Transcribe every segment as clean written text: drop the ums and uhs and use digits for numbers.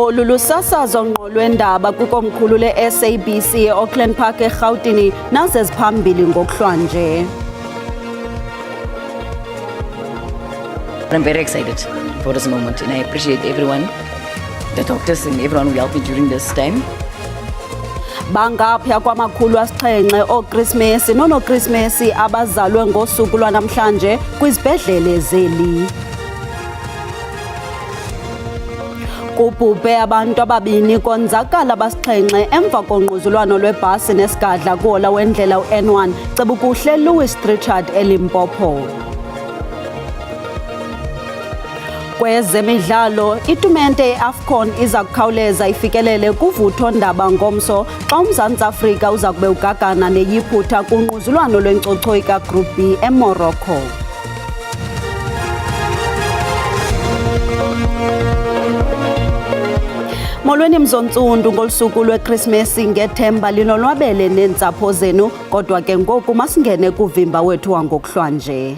Olu lusasazo ngqo lwendaba kwikomkhulu le-SABC e-Auckland Park eRhawutini nazo eziphambili ngokuhlwanje. I'm very excited for this moment and I appreciate everyone, the doctors and everyone who helped me during this time. Bangaphaya kwama-700 ookrisimesi noonokrisimesi abazalwe ngosuku lwanamhlanje kwizibhedlele zeli. Kubhubhe abantu ababini konzakala abasixhenxe emva kongquzulwano lwebhasi nesigadla kuhola wendlela u-N1 Cebukuhle Louis Richard eLimpopo. Kwezemidlalo, itumente ye-AFCON iza kukhawuleza ifikelele kuvutho-ndaba ngomso xa uMzantsi Afrika uza kube ugagana neyiphutha kungquzulwano lwenkcotho ka-Group B eMorocco. Molweni mzontsundu ngolusuku lweKrisimesi ngethemba linonwabele neentsapho zenu, kodwa ke ngoku masingene kuvimba wethu wangokuhlwanje.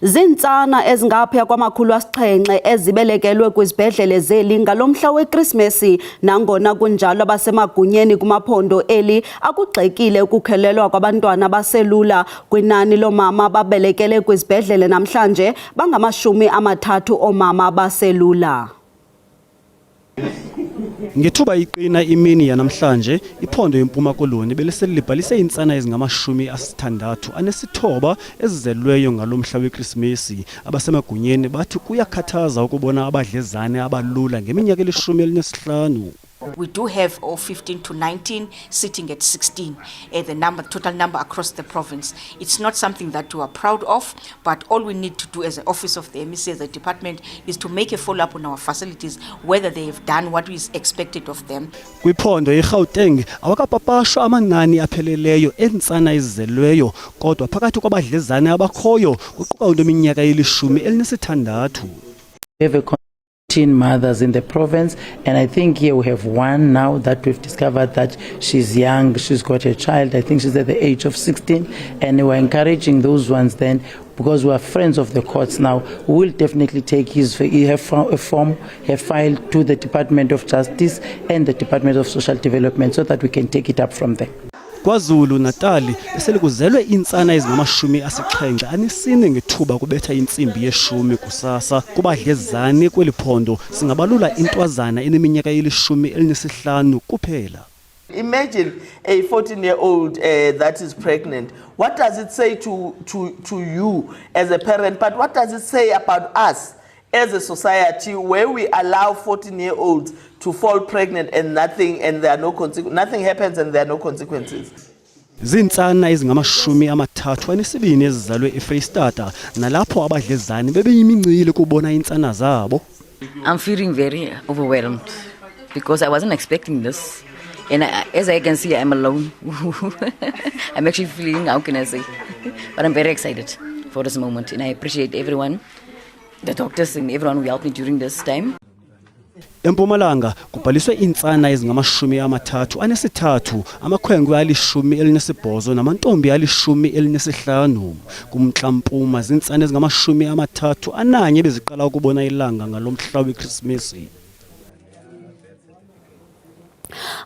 Zintsana ezingaphaya kwama-700 ezibelekelwe kwizibhedlele zeli ngalomhla weKrisimesi, nangona kunjalo abasemagunyeni kumaphondo eli akugxekile ukukhelelwa kwabantwana abaselula. Kwinani loomama ababelekele kwizibhedlele namhlanje bangama-30 oomama abaselula. Ngethuba iqina imini yanamhlanje, iphondo eMpuma Koloni beliselibhalise intsana ezingama-69 ezizelweyo ngalomhla weKrisimesi. Abasemagunyeni bathi kuyakhathaza ukubona abadlezane abalula ngeminyaka eli-15. We do have 15 to 19 sitting at 16, the total number across the province. It's not something that we are proud of, but all we need to do as an office of the MEC, as a department, is to make a follow-up on our facilities, whether they have done what is expected of them. Kwiphondo eGauteng awakapapashwa amanani apheleleyo entsana ezizelweyo, kodwa phakathi kwabadlezane abakhoyo kuquka unominyaka eli-16. Mothers in the province, and I think here we have one now that we've discovered that she's young, she's got a child, I think she's at the age of 16, and we're encouraging those ones then, because we are friends of the courts now, we will definitely take her file to the Department of Justice and the Department of Social Development so that we can take it up from there. KwaZulu Natali eselikuzelwe intsana ezingama-74 ngethuba kubetha intsimbi ye-10 kusasa. Kubadlezane kweli phondo singabalula intwazana eneminyaka eli-15 kuphela. Imagine a 14-year-old that is pregnant. What does it say to you as a parent, but what does it say about us as a society where we allow 14-year-olds to fall pregnant and nothing happens and there are no consequences? Zintsana ezingama-32 ezizalwe eFreystata nalapho abadlezane bebeyimincili kubona intsana zabo. I'm feeling very overwhelmed because I wasn't expecting this. And as I can see, I'm alone. I'm actually feeling, how can I say? But I'm very excited for this moment and I appreciate everyone, the doctors and everyone who helped me during this time. eMpumalanga kubhaliswe intsana ezingama-33, amakhwenkwe ali-18 namantombi ali-15. Kumntla-mpuma zintsana ezingama-31 beziqala ukubona ilanga ngalomhla weKrisimesi.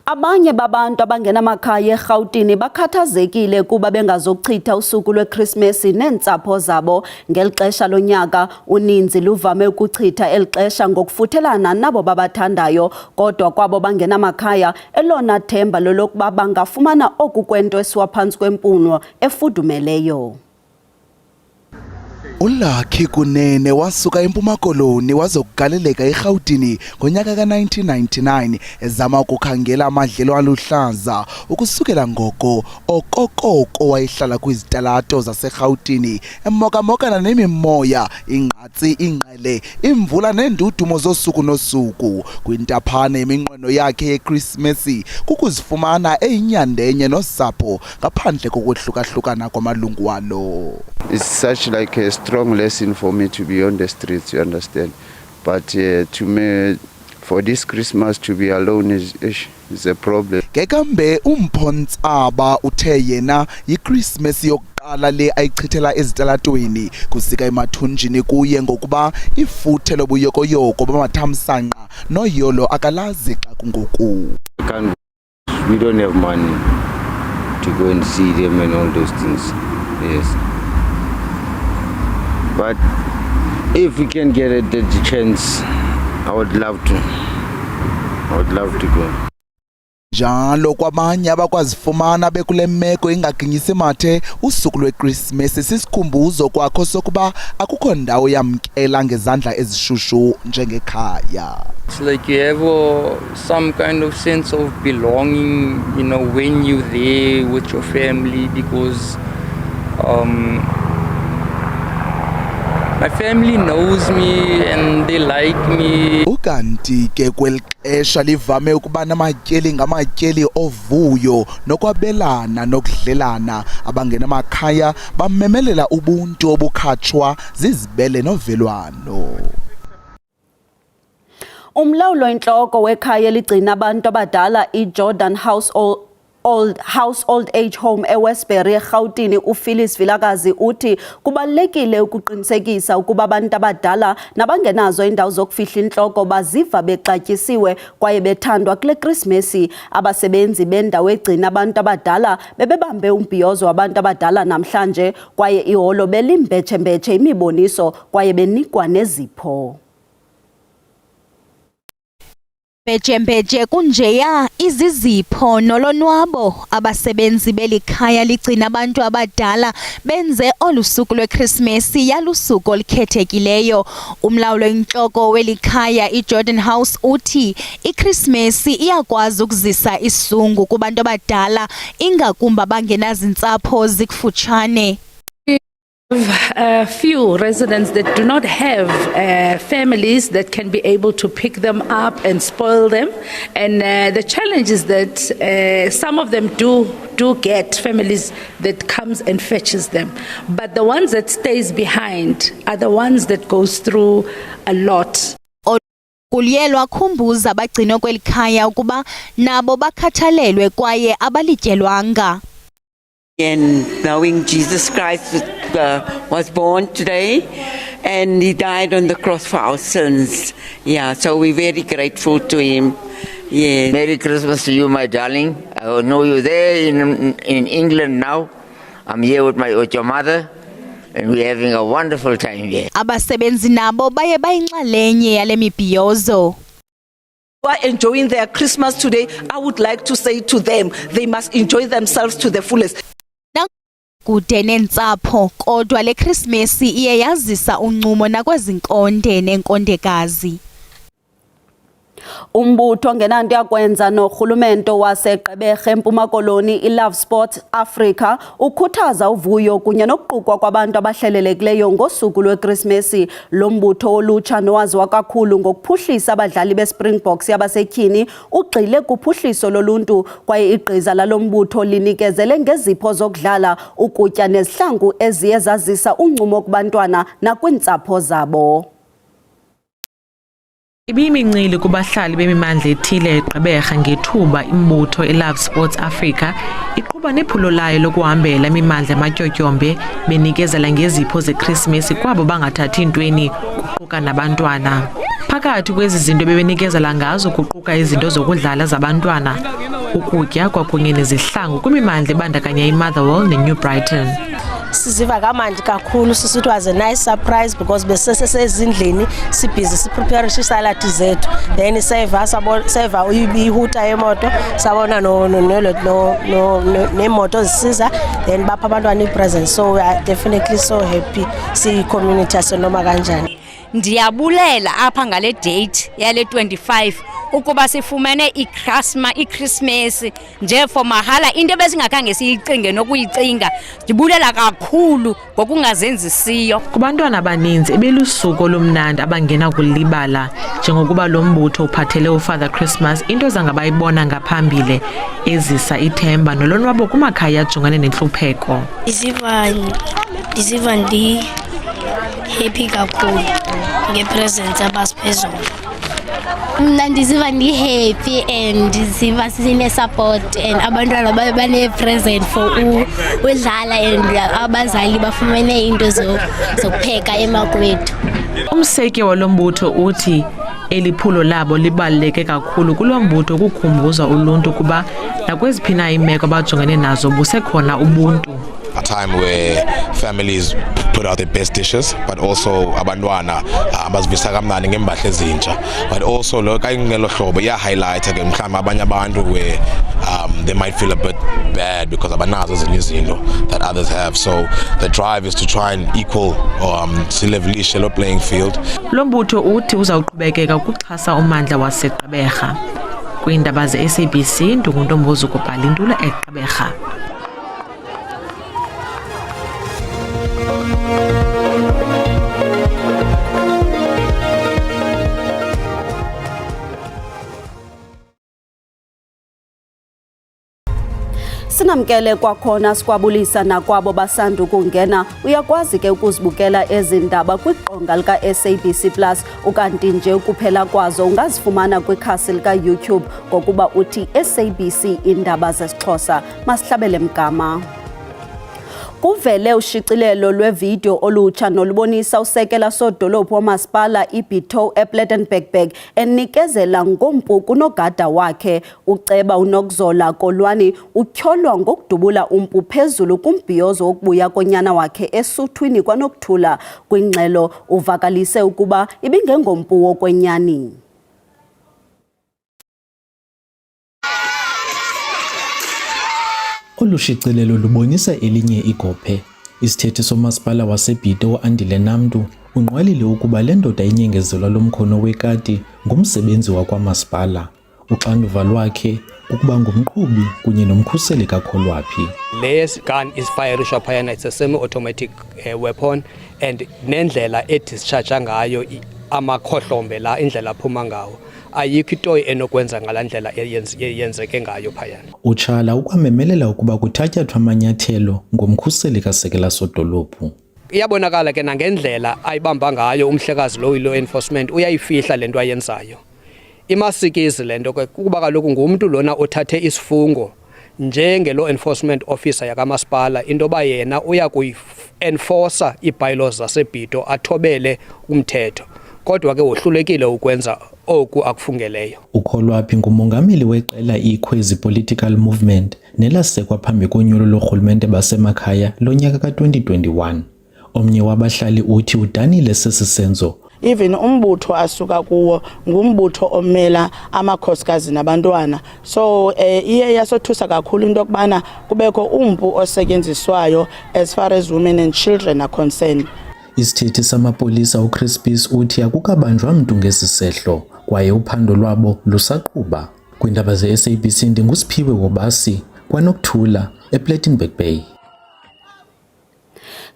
Abanye babantu abangenamakhaya eRhawutini bakhathazekile kuba bengazochitha usuku lweKrisimesi neentsapho zabo. Ngeli xesha lonyaka uninzi luvame ukuchitha eli xesha ngokufuthelana nabo babathandayo, kodwa kwabo bangenamakhaya elona themba lolokuba bangafumana oku kwento esiwaphantsi kwempumlo efudumeleyo. Ulakhi Kunene wasuka eMpuma Koloni wazokugaleleka eRhawutini ngonyaka ka-1999 ezama ukukhangela amadlelo aluhlaza. Ukusukela ngoko okokoko wayehlala kwizitalato zaseRhawutini emokamokana nemimoya, ingqatsi, ingqele, imvula nendudumo zosuku nosuku. Kwintaphane yeminqweno yakhe yeKrisimesi kukuzifumana eyinyandenye nosapho ngaphandle kokwehlukahlukana kwamalungu walo. It's such like a strong lesson for me to be on the streets, you understand. But to me, for this Christmas to be alone is a problem. Kekambe Umphontsaba uthe yena yiChristmas yokuqala le ayichithela ezitalatweni kusika emathunjini kuye ngokuba ifuthe lobuyokoyoko bamathamsanqa noyolo akalazi xa kungoku. We don't have money to go and see them and all those things. Yes. But if we can get the chance, I would love to. I would love to go. Njalo kwabanye abakwazifumana bekule meko ingaginyisi mathe usuku lweChristmas sisikhumbuzo kwakho sokuba akukho ndawo yamkela ngezandla ezishushu njengekhaya. It's like you have some kind of sense of belonging, you know, when you're there with your family, because my family knows me and they like me. Ukanti ke kwelixesha livame ukuba namatyeli ngamatyeli ovuyo nokwabelana nokudlelana abangena makhaya bamemelela ubuntu obukhatshwa zizibele novelwano. Umlawulo inhloko wekhaya eligcina abantu abadala iJordan House Old Age Home eWestbury eGauteng uPhyllis Vilakazi uthi kubalekile ukuqinisekisa ukuba abantu abadala nabangenazo indawo zokufihla inhloko baziva bexatyisiwe kwaye bethandwa kule Christmas. Abasebenzi bendawo egcina abantu abadala bebebambe umbhiyozo wabantu abadala namhlanje kwaye iholo belimbetshembetshe imiboniso kwaye benikwa nezipho. Bejembeje kunjeya izizipho nolonwabo abasebenzi belikhaya ligcina abantu abadala benze olusuku lweChristmas yalusuku olikhethekileyo. Umlawulo inhloko welikhaya iJordan House uthi iChristmas iyakwazi ukuzisa isungu kubantu abadala ingakumbi abangenazintsapho zikufutshane. Few residents that do not have families that can be able to pick them up and spoil them, and the challenge is that some of them do get families that comes and fetches them, but the ones that stays behind are the ones that goes through a lot. Kuliyelwa khumbuza abagcina kwelikhaya ukuba nabo bakhathalelwe kwaye abalityelwanga. And knowing Jesus Christ was born today and he died on the cross for our sins. Yeah, so we're very grateful to him. Yeah. Merry Christmas to you, my darling. I know you're there in England now. I'm here with your mother and we're having a wonderful time here. Abasebenzi nabo baye bayinxalenye yale mibhiyozo. Are enjoying their Christmas today. I would like to say to them, they must enjoy themselves to the fullest. Kude nentsapho kodwa le Christmas iye yazisa uncumo nakwezinkonde nenkondekazi. Umbutho ongenanto yakwenza noRhulumente waseGqeberha eMpuma Koloni iLove Sport Africa ukhuthaza uvuyo kunye nokuqukwa kwabantu abahlelelekileyo ngosuku lweChristmas. Lo mbutho olutsha nowaziwa kakhulu ngokuphuhlisa abadlali beSpringboks yabasetyhini ugxile kuphuhliso loluntu kwaye igqiza lalo mbutho linikezele ngezipho zokudlala ukutya nezihlangu eziye zazisa uncumo kubantwana nakwintsapho zabo. Ibimincili kubahlali bemimandla ethile eGqeberha ngethuba imbutho iLove Sports Africa iqhuba nephulo layo lokuhambela imimandla amatyotyombe benikezela ngezipho zeChristmas kwabo bangathathi intweni kuquka nabantwana. Phakathi kwezi zinto bebenikezela ngazo kuquka izinto zokudlala zabantwana, ukutya kwakunye nezihlangu kwimimandla ebandakanya iMotherwell neNew Brighton. Siziva kamandi kakhulu, sithi it was a nice surprise because besesezindlini sibhizi siprepare isalad zethu, then seva ihuta yemoto sabona nemoto zisiza, then bapha abantwana ipresents, so we are definitely so happy si community asonoma kanjani. Ndiyabulela apha ngale date yale 25 ukuba sifumene iChristmas nje for mahala, into ebesingakhange siyicinge nokuyicinga. Ndibulela kakhulu ngokungazenzisiyo. Kubantwana abaninzi ebelusuku olumnandi abangena kulibala njengokuba lo mbutho uphathele uFather Christmas into zangabayibona ngaphambili ezisa ithemba nolonwabo kumakhaya ajongane nenhlupheko. Ndiziva ndi happy kakhulu ngepresents abasiphezulu. Mna ndiziva ndi-happy and ndiziva sine-support and abantwana bane-present for udlala and abazali bafumene into zokupheka emakwethu. Umseki walombutho uthi eliphulo labo libaluleke kakhulu kulombutho ukukhumbuza uluntu kuba nakweziphi na imeko abajongene nazo busekhona ubuntu. A time where families put out their best dishes, but also abantwana abazivisa kamnandi ngembahla ezintsha, but also lo kayingelo hlobo iya highlight ke mhlawumbe abanye abantu where they might feel a bit bad because abanazo ezinye izinto that others have, so the drive is to try and equal silevelishe lo playing field. Lo mbutho uthi uzawuqhubekeka ukuxhasa ummandla waseGqeberha. Kwiindaba ze-SABC, Ndunguntombozo Kubhalindula eGqeberha. Sinamkele kwakhona sikwabulisa nakwabo basandu kungena. Uyakwazi ke ukuzibukela ezindaba kwiqonga lika SABC Plus ukanti nje ukuphela kwazo ungazifumana kwikhasi lika YouTube ngokuba uthi SABC Indaba zesiXhosa. Masihlabele mgama. Kuvele ushicilelo lwevideo olutsha nolubonisa usekela sodolophu wamasipala iBito ePlettenberg enikezela ngompu nogada wakhe. Uceba uNokzola Kolwani utyholwa ngokudubula umpu phezulu kumbhiyozo wokubuya konyana wakhe esuthwini kwanokuthula. Kwingxelo uvakalise ukuba ibingengompu wokwenyani. Olushicilelo lubonisa elinye igophe. Isithethi somasipala waseBito uAndile Namntu unqwalile ukuba le ndoda inyengezelwa lomkhono wekati ngumsebenzi wakwamasipala. Uxanduva lwakhe ukuba ngumqhubi kunye nomkhuseli kaKholwaphi. This gun is firing phayana, it's a semi-automatic weapon and nendlela edischarge ngayo amakhohlombe la indlela aphuma ngawo. Ayikho into enokwenza ngalandlela yenzeke ngayo phayana. Utshala ukwamemelela ukuba kuthatyathwa amanyathelo ngomkhuseli kasekela sodolophu. Iyabonakala ke nangendlela ayibamba ngayo umhlekazi lo law enforcement uyayifihla lento ayenzayo. Imasikizi lento ke kuba kaloku ngumuntu lona othathe isifungo njenge-law enforcement officer yakamasipala into ba yena uya kuyi-enforcer ii-bylaws zaseBito athobele umthetho. Kodwa ke wohlulekile ukwenza oku akufungeleyo. uKholwaphi ngumongameli weqela iKhwezi Political Movement nelasekwa phambi konyulo lorhulumente basemakhaya lonyaka ka-2021. Omnye wabahlali uthi udanile sesisenzo. Even umbutho asuka kuwo ngumbutho omela amakhosikazi nabantwana, so iye yasothusa kakhulu into yokubana kubekho umpu osetyenziswayo as far as women and children are concerned. Isithethi samapolisa uChris Peace uthi akukabanjwa mntu ngesisehlo kwaye uphando lwabo lusaqhuba. Kwiindaba ze-SABC ndingusiphiwe Wobasi kwanokuthula ePlettenberg Bay.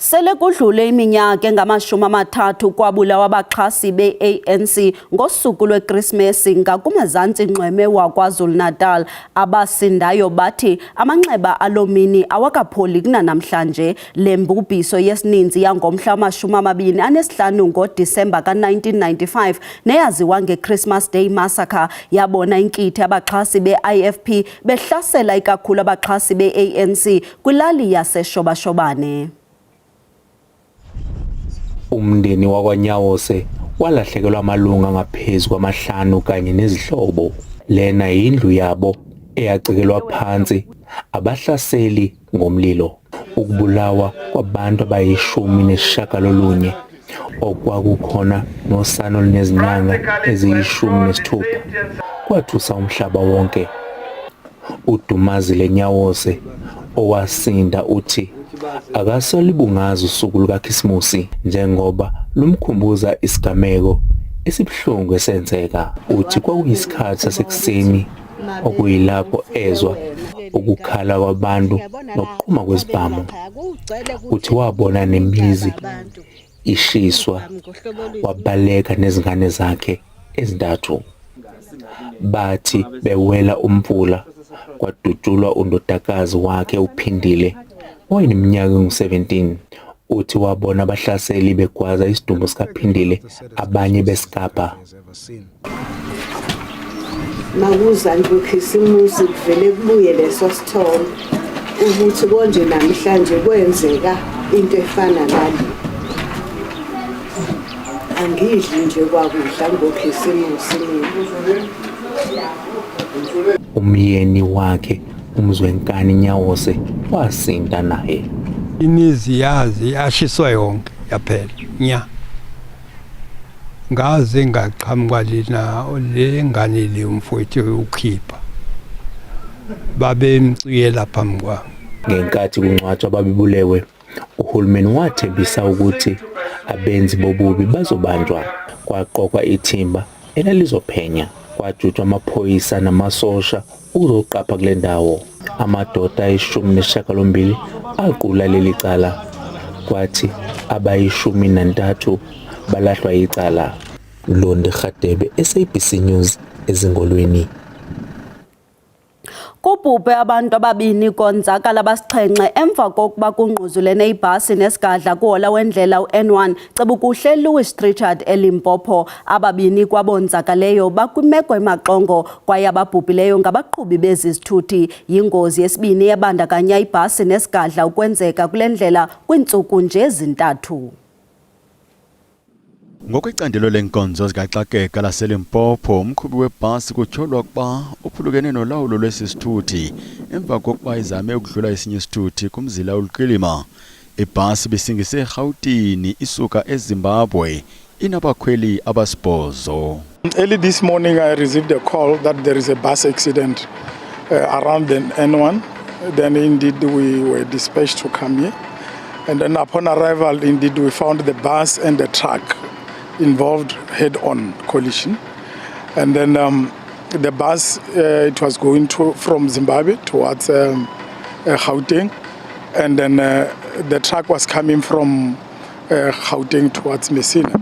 Sele kudlule iminyaka engama-30 kwabulawa abaxhasi be-ANC ngosuku lweKrismesi ngakumazantsi nxweme waKwaZulu-Natal. Abasindayo bathi amanxeba alomini awakapholi kunanamhlanje. Le mbubhiso yesininzi yangomhla wama-25 ngoDisemba ka-1995 neyaziwa ngeChristmas Day Massacre yabona inkithe abaxhasi be-IFP behlasela ikakhulu abaxhasi be-ANC kwilali yaseshobashobane. Umndeni wakwaNyawose walahlekelwa amalunga ngaphezu kwama5 kanye nezihlobo. Lena indlu yabo eyacikelwa phansi abahlaseli ngomlilo. Ukubulawa kwabantu abayi-19 okwakukhona nosana olunezinyanga eziyi-16 kwathusa umhlaba wonke. uDumazile Nyawose owasinda uthi akasolibungaza usuku lukaKhisimusi njengoba lumkhumbuza isigameko esibhlungu esenzeka. Uthi kwakuyisikhathi sasekuseni okuyilapho ezwa ukukhala kwabantu nokuqhuma kwezibhamu. Uthi wabona nemizi ishiswa wabaleka nezingane zakhe ezintathu. Bathi bewela umfula kwadutshulwa undodakazi wakhe uPhindile owayeneminyaka engu-17. Uthi wabona abahlaseli begwaza isidumbu sikaPhindile abanye besigabha. makuza nje uKhisimusi kuvele kubuye leso sithombe ukuthi konje namhlanje kwenzeka into efana nale. Angidli nje kwakudla ngoKhisimusi mina. Umyeni wakhe uMzwenkani Nyawose wasinda naye. Imizi yazi yashiswa yonke yaphela nya. Ngaze ngaqhamuka lena le ngane le umfowethu ukhipha. Babemciye lapha mkwa. Ngenkathi kungcwatshwa ababibulewe, uhulumeni wathembisa ukuthi abenzi bobubi bazobanjwa. Kwaqokwa ithimba elalizophenya, kwajutshwa amaphoyisa namasosha ukuzoqapha kule ndawo. Amadoda ayishumi aqula leli cala, kwathi abayi13 balahlwa icala. Londe Radebe, SABC News, ezingolweni. Kubhubhe abantu ababini konzakala abasixhenxe emva kokuba kungquzulene ibhasi nesigadla kuhola wendlela uN1 Cebukuhle Louis Richard eLimpopo. Ababini kwabonzakaleyo bakwimeko emaxongo kwaye ababhubhileyo ngabaqhubi bezizithuthi. Yingozi yesibini ebandakanya ibhasi nesigadla ukwenzeka kule ndlela kwintsuku nje ezintathu. Ngokwecandelo lenkonzo zikaxakeka laseLimpopo, umqhubi webhasi kutyholwa ukuba uphulukene nolawulo lwesisithuthi emva kokuba izame ukudlula esinye isithuthi kumzila uLuqilima. Ibhasi bisingise eGauteng isuka eZimbabwe inabakhweli abasibhozo. Early this morning I received a call that there is a bus accident around the N1. Then indeed we were dispatched to come here. And then upon arrival, indeed we found the bus and the truck involved head-on collision. And then the bus, it was going from Zimbabwe towards Gauteng. And then the truck was coming from Gauteng towards Messina.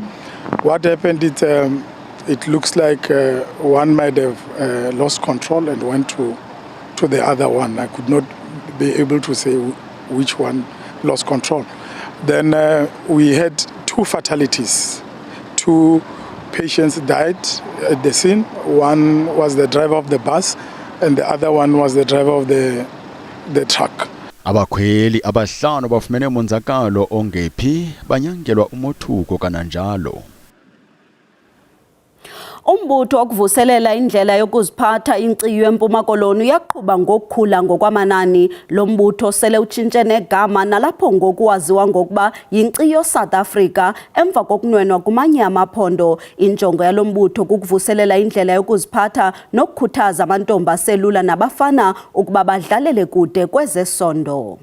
What happened is it looks like one might have lost control and went to the other one. I could not be able to say which one lost control. Then we had 2 fatalities. 2 patients died at the scene. One was the driver of the bus and the other one was the driver of the truck. Abakhweli abahlanu bafumene umonzakalo ongephi banyangelwa umothuko kananjalo. Umbutho okuvuselela indlela yokuziphatha inkciyo eMpuma Koloni uyaqhuba ngokukhula ngokwamanani. Lo mbutho sele utshintshe negama nalapho ngokuwaziwa ngokuba yinkciyo South Africa emva kokunwenwa kumanye amaphondo. Injongo yalo mbutho kukuvuselela indlela yokuziphatha nokukhuthaza amantombi aselula nabafana ukuba badlalele kude kwezesondo.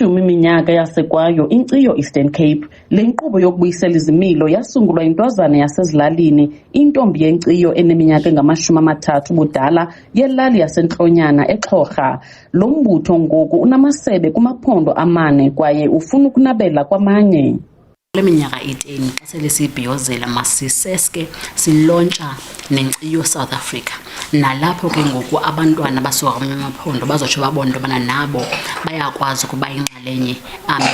Iminyaka yasekwayo inkciyo Eastern Cape, le nkqubo yokubuyisela izimilo yasungulwa intwazana yasezilalini, intombi yenkciyo eneminyaka engama-30 budala yelali yasentlonyana eXhorha. Lo mbutho ngoku unamasebe kumaphondo 4 kwaye ufuna ukunabela kwamanye. Kule minyaka 18 xa sele sibhiyozela masiseske silontsha nenkciyo South Africa. Nalapho ke ngoku abantwana basuka kwamanye amaphondo bazotsho babone into yobana nabo bayakwazi ukuba inxalenye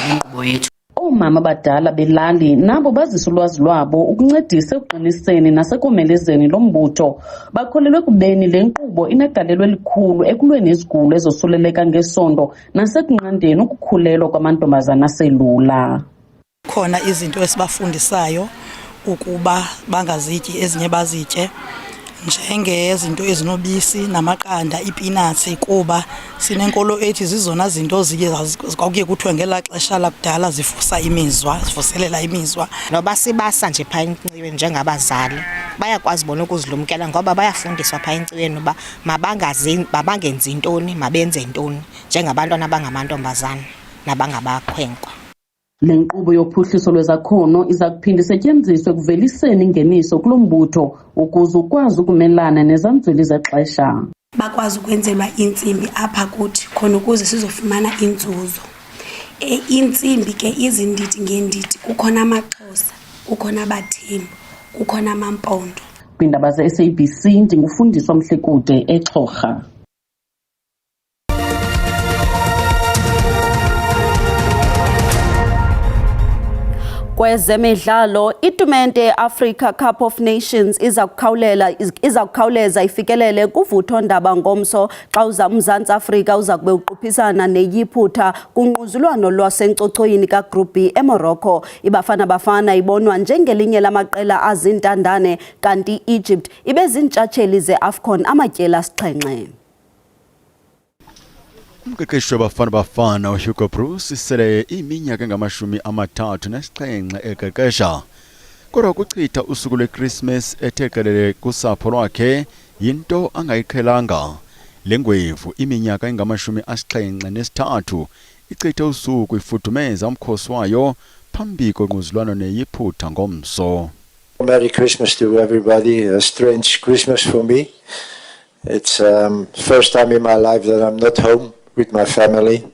yenkqubo yethu. Oomama abadala belali nabo bazisa ulwazi lwabo ukuncedisa ekuqiniseni nasekomelezeni lo mbutho. Bakholelwe kubeni le nkqubo inegalelo elikhulu ekulweni izigulo ezosuleleka ngesondo nasekunqandeni ukukhulelwa kwamantombazana aselula. Khona izinto esibafundisayo ukuba bangazityi ezinye bazitye njengezinto ezinobisi namaqanda ipinatsi kuba sinenkolo ethi zizona zinto kwakuye kuthiwe ngela xesha lakudala zivusa imizwa zivuselela imizwa noba sibasa nje pha enkciweni njengabazali bayakwazi bona ukuzilumkela ngoba bayafundiswa pha enkciweni uba mabangenzi intoni mabenze intoni njengabantwana abangamantombazana nabangabakhwenkwe. Le nkqubo yophuhliso lwezakhono iza kuphinda isetyenziswe kuveliseni ingeniso kulo mbutho ukuze ukwazi ukumelana nezamzweli zexesha. Bakwazi ukwenzelwa intsimbi apha kuthi khona ukuze sizofumana inzuzo. Intsimbi ke izindidi ngendidi, kukhona amaXhosa, kukhona abaThembu, kukhona amampondo. Kwindaba ze-SABC ndingufundiswa Mhlekude eXhorha. Kwezemidlalo, itumente ye-Africa Cup of Nations iza kukhawuleza ifikelele kuvuthondaba ngomso xa uMzantsi Afrika uza kube uquphisana neYiphutha kunquzulwano lwasenkcochoyini kaGroup B eMorocco. iBafana Bafana ibonwa njengelinye lamaqela azintandane kanti Egypt ibe zintshatsheli ze-AFCON amatyeli asixhenxe. Umqeqeshi wabafana Bafana uHugo Bruce sele iminyaka engamashumi-37 eqeqesha. Kodwa ukuchitha usuku lweChristmas ethekelele kusapho lwakhe yinto angayiqhelanga. Le ngwevu iminyaka engamashumi-73 ichithe usuku ifudumeza umkhosi wayo phambi konquzulwano neYiphutha ngomso. Merry Christmas to everybody. A strange Christmas for me. It's first time in my life that I'm not home with my family,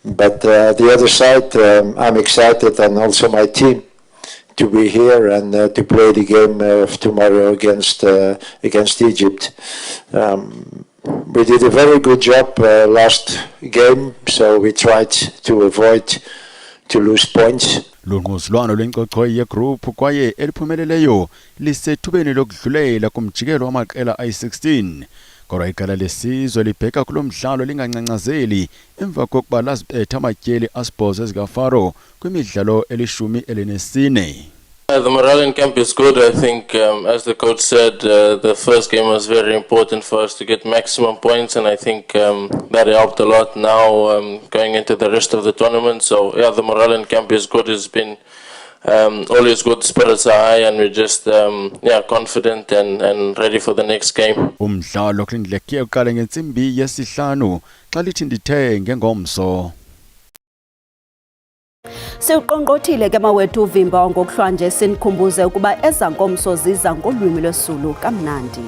but the other side, I'm excited, and also my team, to be here and to play the game of tomorrow against Egypt. We did a very good job last game, so we tried to avoid to lose points. Lunquzulwano lwenkqoqo yegroup kwaye eliphumeleleyo lisethubeni lokudlulela kumjikelo wamaqela ayi-16. Kodwa iqela lesizwe libheka kulo mdlalo lingancancazeli emva kokuba lazibetha amatyeli asibhozo ezikaFaro kwimidlalo eli-14. The morale in camp is good. I think, as the coach said, the first game was very important for us to get maximum points, and I think that helped a lot now going into the rest of the tournament. So, yeah, the morale in camp is good. It's been always good. Spirits are high, and we're just confident and ready for the next game. Umdlalo kulindleke uqala ngentsimbi yesihlanu xa lithi ndithe ngengomso. Siuqonqothile ke mawethu uvimba ngokuhlwa nje sinikhumbuze ukuba ezankomso ziza ngolwimi lwesulu kamnandi.